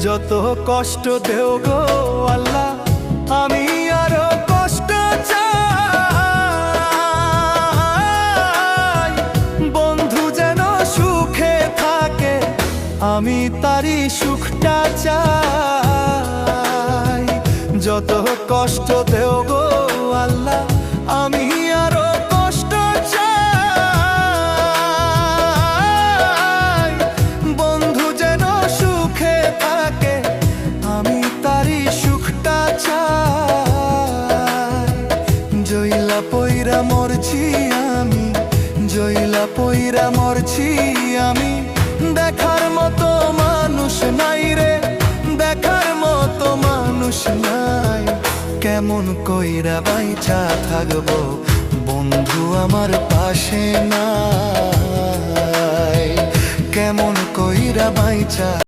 যত কষ্ট দেও গো আল্লাহ, আমি আরো কষ্ট চাই। বন্ধু যেন সুখে থাকে, আমি তারই সুখটা চাই। যত কষ্ট দেও গো আল্লাহ, আমি আরো কষ্ট চাই। বন্ধু যেন সুখে থাকে, আমি তারই সুখটা চাই। জইলা পইরা মরছি আমি, জইলা পইরা মরছি আমি। দেখার মতো মানুষ নাই রে, দেখার মতো মানুষ নাই। কেমন কইরা বাইচা থাকবো, বন্ধু আমার পাশে নাই। কেমন কইরা বাইচা